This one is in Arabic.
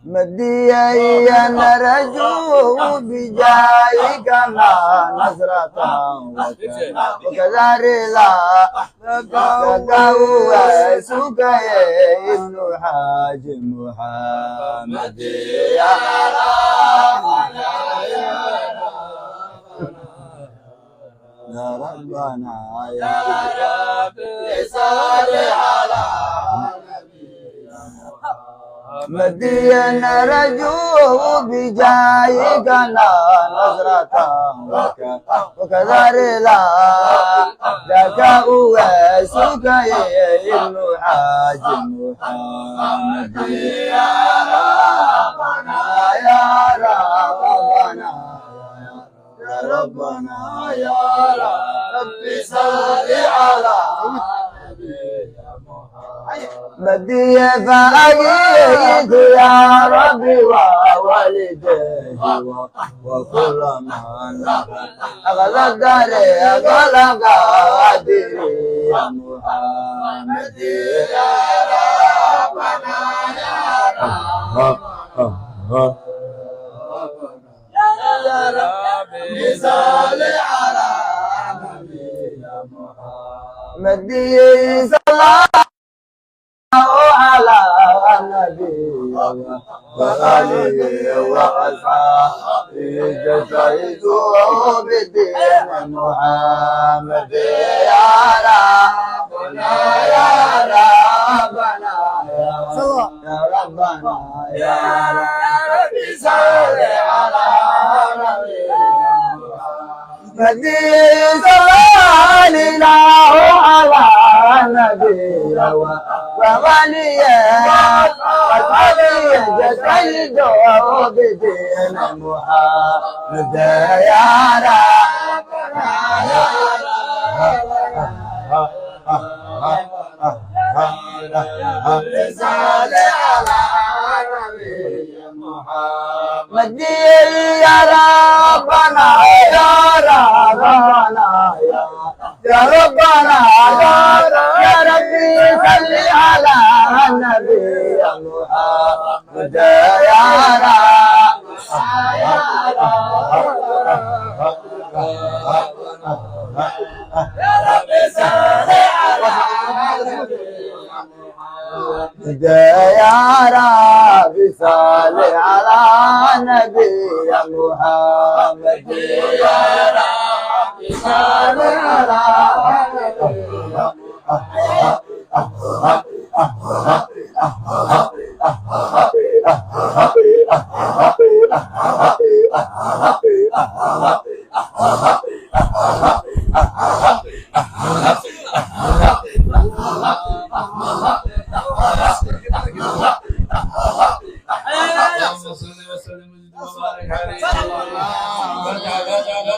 مديا نرجو بجايك ما نصرة وكذا رضا تقوى سكي ابن حاج محمد يا ربنا يا رب صل على مدينا رجوه بجايك نصرة وكذا رضا لك أويسك ابن حاج محمد يا ربنا يا ربنا يا ربنا يا رب صل على مدي فأجيت يا ربي ووالديه وكل من أخذ الدار أغلق قدري يا محمد يا ربنا يا ربي صل على نبينا محمد مدي صلى على النبي وآله وأصحابه جزيت بدين محمد يا ربنا يا ربنا يا ربنا يا رب صل على نبينا صلى الله على النبي ووليه جسد بدين محمد يا ربنا يا رب على نبي محمد يا ربنا يا ربنا يا ربنا يا ربي صل على النبي محمد يا ربي صل على يا رب صل على النبي محمد يا رب صل على النبي